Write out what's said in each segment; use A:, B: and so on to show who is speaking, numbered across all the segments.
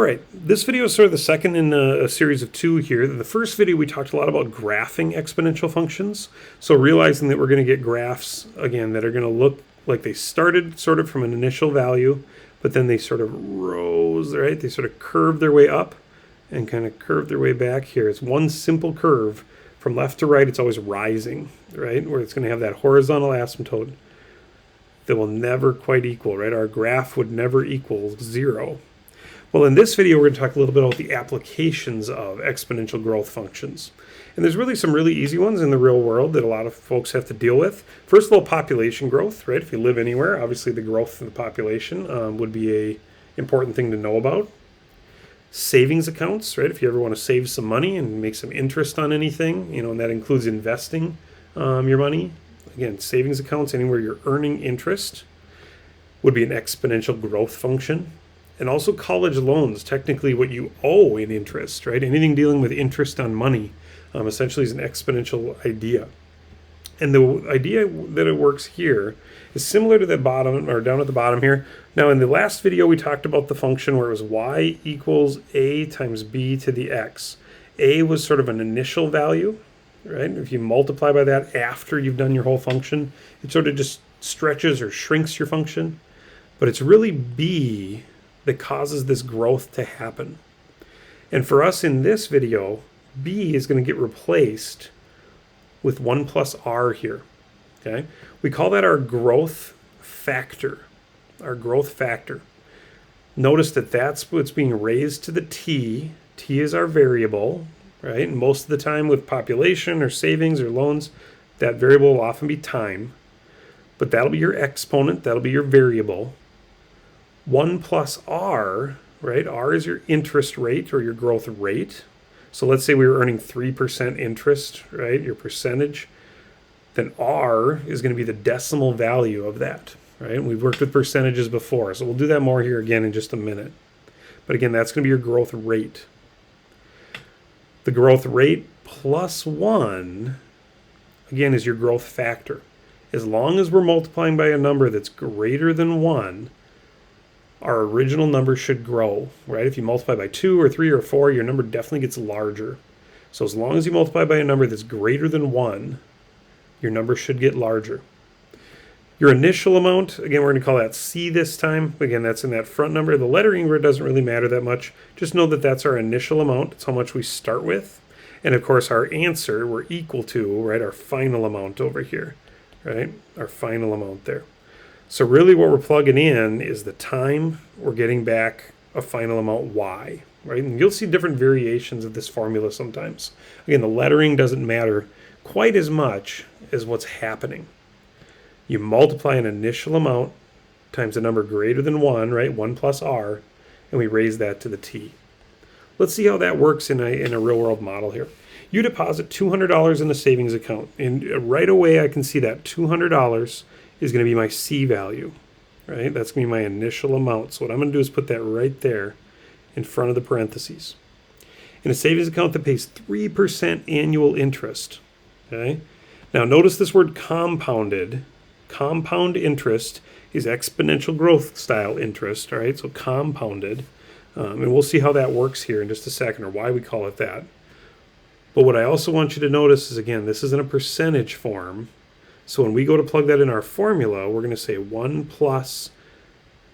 A: right, this video is sort of the second in a series of two here. The first video we talked a lot about graphing exponential functions. So realizing that we're going to get graphs, again, that are going to look like they started sort of from an initial value, but then they sort of rose, right? They sort of curve their way up and kind of curve their way back here. It's one simple curve. From left to right, it's always rising, right? Where it's going to have that horizontal asymptote that will never quite equal, right? Our graph would never equal 0. Well, in this video, we're going to talk a little bit about the applications of exponential growth functions. And there's really some really easy ones in the real world that a lot of folks have to deal with. First of all, population growth, right? If you live anywhere, obviously the growth of the population would be a important thing to know about. Savings accounts, right? If you ever want to save some money and make some interest on anything, and that includes investing your money. Again, savings accounts, anywhere you're earning interest, would be an exponential growth function. And also college loans, technically what you owe in interest, right? Anything dealing with interest on money essentially is an exponential idea. And the idea that it works here is similar to the bottom, or down at the bottom here. Now in the last video we talked about the function where it was y equals a times b to the x. A was sort of an initial value, right? If you multiply by that after you've done your whole function, it sort of just stretches or shrinks your function. But it's really b that causes this growth to happen. And for us in this video, b is going to get replaced with 1 plus r here. Okay? We call that our growth factor. Our growth factor. Notice that that's what's being raised to the t. T is our variable, right? And most of the time with population or savings or loans, that variable will often be time. But that'll be your exponent. That'll be your variable. 1 plus r, right? R is your interest rate or your growth rate. So let's say we were earning 3% interest, right? Your percentage. Then r is going to be the decimal value of that, right? And we've worked with percentages before, so we'll do that more here again in just a minute. But again, that's going to be your growth rate. The growth rate plus 1, again, is your growth factor. As long as we're multiplying by a number that's greater than 1, our original number should grow, right? If you multiply by 2 or 3 or 4, your number definitely gets larger. So as long as you multiply by a number that's greater than 1, your number should get larger. Your initial amount, again, we're going to call that C this time. Again, that's in that front number. The lettering doesn't really matter that much. Just know that that's our initial amount. It's how much we start with. And of course, our answer we're equal to, right, our final amount over here, right? Our final amount there. So really what we're plugging in is the time. We're getting back a final amount y, right? And you'll see different variations of this formula sometimes. Again, the lettering doesn't matter quite as much as what's happening. You multiply an initial amount times a number greater than 1, right? 1 plus r, and we raise that to the t. Let's see how that works in a real-world model here. You deposit $200 in a savings account, and right away I can see that $200 is going to be my C value, right? That's going to be my initial amount. So what I'm going to do is put that right there in front of the parentheses. In a savings account that pays 3% annual interest, okay? Now notice this word compounded. Compound interest is exponential growth style interest, all right? So compounded. And we'll see how that works here in just a second, or why we call it that. But what I also want you to notice is, again, this is in a percentage form. So when we go to plug that in our formula, we're going to say 1 plus,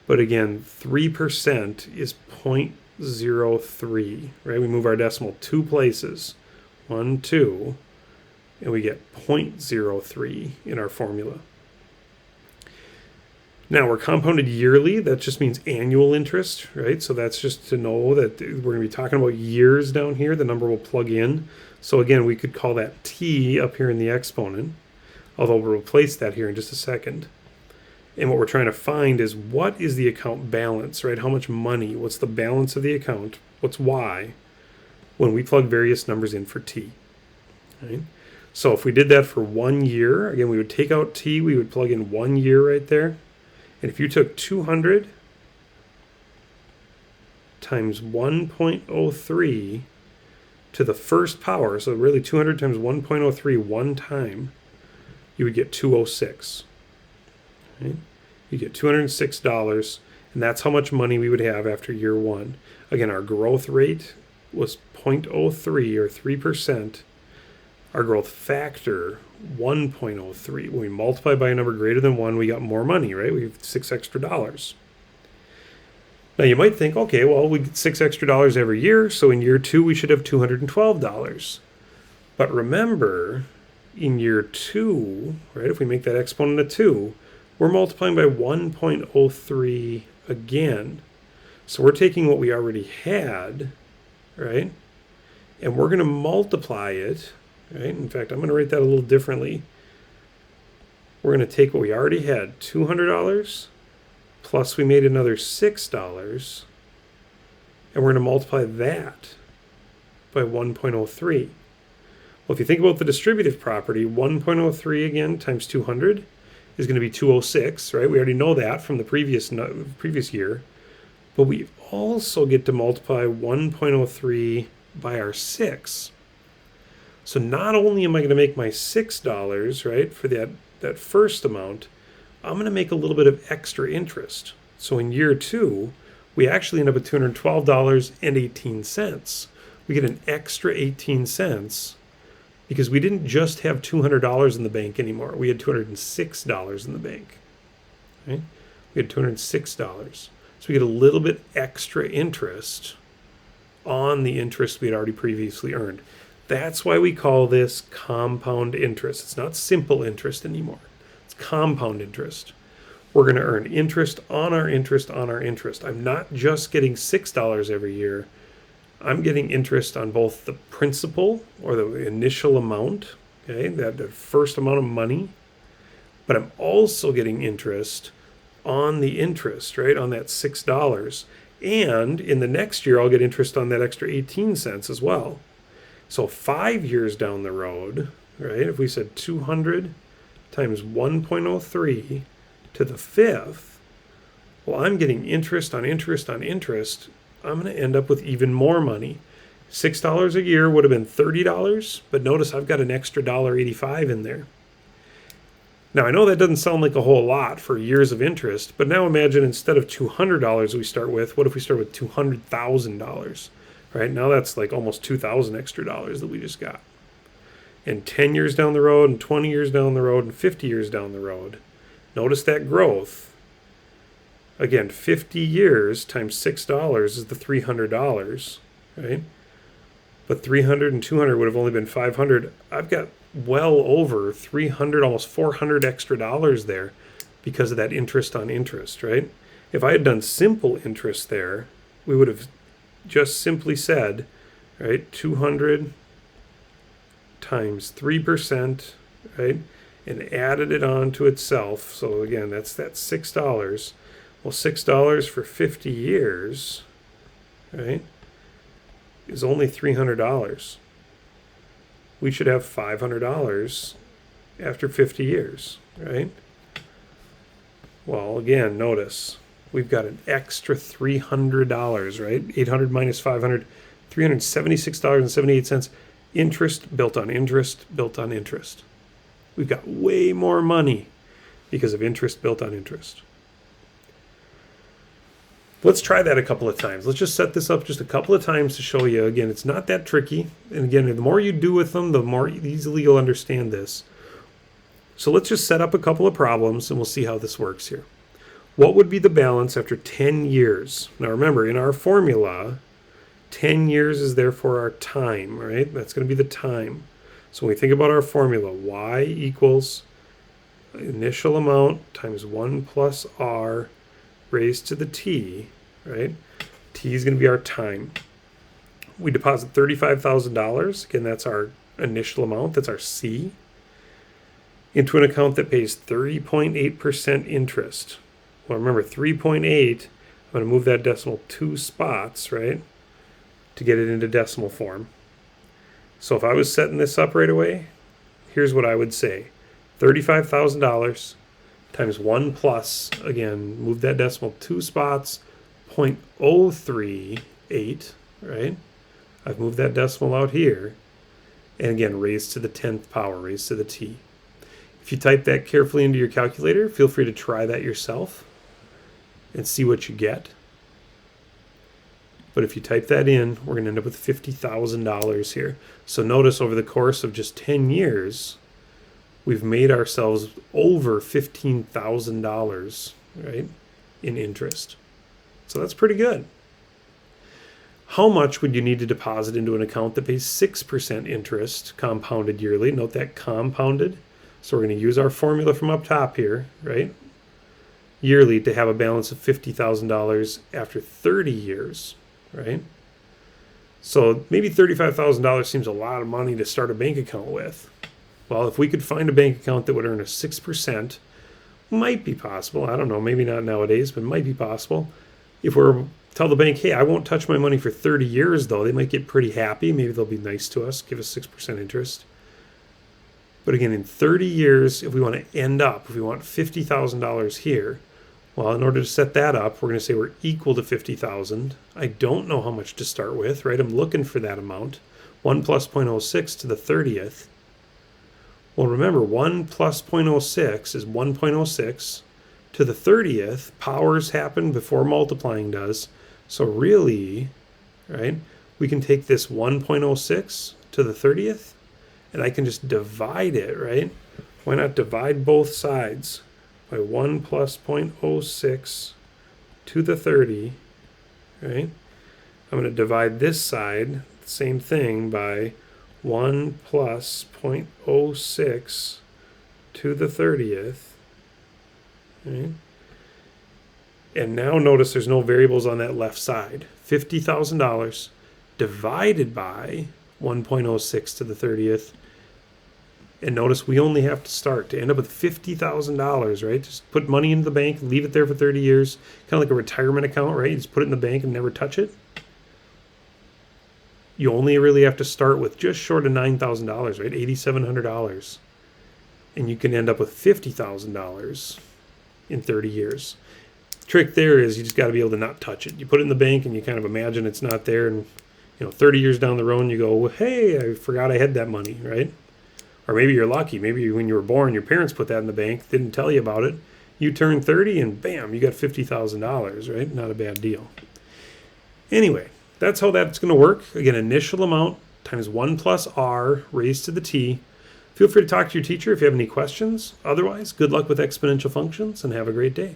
A: but again, 3% is 0.03, right? We move our decimal 2 places, 1, 2, and we get 0.03 in our formula. Now we're compounded yearly. That just means annual interest, right? So that's just to know that we're going to be talking about years down here. The number will plug in. So again, we could call that t up here in the exponent, although we'll replace that here in just a second. And what we're trying to find is, what is the account balance, right? How much money? What's the balance of the account? What's y? When we plug various numbers in for t, right? So if we did that for 1 year, again, we would take out t, we would plug in 1 year right there. And if you took 200 times 1.03 to the first power, so really 200 times 1.03 one time, you would get 206. Right? You get $206, and And that's how much money we would have after year 1. Again, our growth rate was 0.03 or 3%. Our growth factor, 1.03. When we multiply by a number greater than 1, we got more money, right? We have $6 extra. Now you might think, okay, well, we get $6 extra every year, so in year 2 we should have $212. But remember, in year 2, right, if we make that exponent of 2, we're multiplying by 1.03 again. So we're taking what we already had, right, and we're going to multiply it, right? In fact, I'm going to write that a little differently. We're going to take what we already had, $200, plus we made another $6, and we're going to multiply that by 1.03. Well, if you think about the distributive property, 1.03 again times 200 is going to be 206, right? We already know that from the previous year. But we also get to multiply 1.03 by our 6. So not only am I going to make my $6, right, for that first amount, I'm going to make a little bit of extra interest. So in year 2, we actually end up at $212.18. We get an extra 18 cents because we didn't just have $200 in the bank anymore. We had $206 in the bank. Right? We had $206. So we get a little bit extra interest on the interest we had already previously earned. That's why we call this compound interest. It's not simple interest anymore. It's compound interest. We're going to earn interest on our interest on our interest. I'm not just getting $6 every year. I'm getting interest on both the principal or the initial amount, okay, that first amount of money, but I'm also getting interest on the interest, right, on that $6. And in the next year, I'll get interest on that extra 18 cents as well. So 5 years down the road, right, if we said 200 times 1.03 to the 5th, well, I'm getting interest on interest on interest. I'm going to end up with even more money. $6 a year would have been $30, but notice I've got an extra $1.85 in there. Now, I know that doesn't sound like a whole lot for years of interest, but now imagine instead of $200 we start with, what if we start with $200,000, right? Now that's like almost $2,000 extra dollars that we just got. And 10 years down the road, and 20 years down the road, and 50 years down the road, notice that growth. Again, 50 years times $6 is the $300, right? But 300 and 200 would have only been 500. I've got well over 300, almost 400 extra dollars there because of that interest on interest, right? If I had done simple interest there, we would have just simply said, right, 200 times 3%, right, and added it on to itself. So again, that's that $6. Well, $6 for 50 years, right, is only $300. We should have $500 after 50 years, right? Well, again, notice we've got an extra $300, right? 800 minus 500, $376.78. Interest built on interest built on interest. We've got way more money because of interest built on interest. Let's try that a couple of times. Let's just set this up just a couple of times to show you. Again, it's not that tricky. And again, the more you do with them, the more easily you'll understand this. So let's just set up a couple of problems and we'll see how this works here. What would be the balance after 10 years? Now remember, in our formula, 10 years is therefore our time, right? That's going to be the time. So when we think about our formula, y equals initial amount times 1 plus r raised to the t, right? T is going to be our time. We deposit $35,000. Again, that's our initial amount. That's our C. Into an account that pays 30.8% interest. Well, remember, 3.8, I'm going to move that decimal 2 spots, right, to get it into decimal form. So if I was setting this up right away, here's what I would say. $35,000 times 1 plus, again, move that decimal 2 spots, 0.038, right? I've moved that decimal out here. And again, raised to the 10th power, raised to the t. If you type that carefully into your calculator, feel free to try that yourself. and see what you get. But if you type that in, we're going to end up with $50,000 here. So notice over the course of just 10 years, we've made ourselves over $15,000, right, in interest. So that's pretty good. How much would you need to deposit into an account that pays 6% interest compounded yearly? Note that compounded. So we're going to use our formula from up top here, right? Yearly to have a balance of $50,000 after 30 years, right? So maybe $35,000 seems a lot of money to start a bank account with. Well, if we could find a bank account that would earn a 6%, might be possible. I don't know, maybe not nowadays, but might be possible. If we're tell the bank, hey, I won't touch my money for 30 years, though, they might get pretty happy. Maybe they'll be nice to us, give us 6% interest. But again, in 30 years, if we want to end up, if we want $50,000 here, well, in order to set that up, we're going to say we're equal to 50,000. I don't know how much to start with, right? I'm looking for that amount. 1 plus 0.06 to the 30th. Well, remember, 1 plus 0.06 is 1.06 to the 30th. Powers happen before multiplying does. So really, right, we can take this 1.06 to the 30th, and I can just divide it, right? Why not divide both sides by 1 plus 0.06 to the 30, right? I'm going to divide this side, same thing, by 1 plus 0.06 to the 30th, right? And now notice there's no variables on that left side. $50,000 divided by 1.06 to the 30th. And notice we only have to start to end up with $50,000, right? Just put money into the bank, leave it there for 30 years. Kind of like a retirement account, right? You just put it in the bank and never touch it. You only really have to start with just short of $9,000, right? $8,700. And you can end up with $50,000 in 30 years. Trick there is you just got to be able to not touch it. You put it in the bank and you kind of imagine it's not there, and 30 years down the road you go, well, hey, I forgot I had that money, right? Or maybe you're lucky. Maybe when you were born, your parents put that in the bank, didn't tell you about it. You turn 30 and bam, you got $50,000, right? Not a bad deal. Anyway, that's how that's going to work. Again, initial amount times 1 plus r raised to the t. Feel free to talk to your teacher if you have any questions. Otherwise, good luck with exponential functions and have a great day.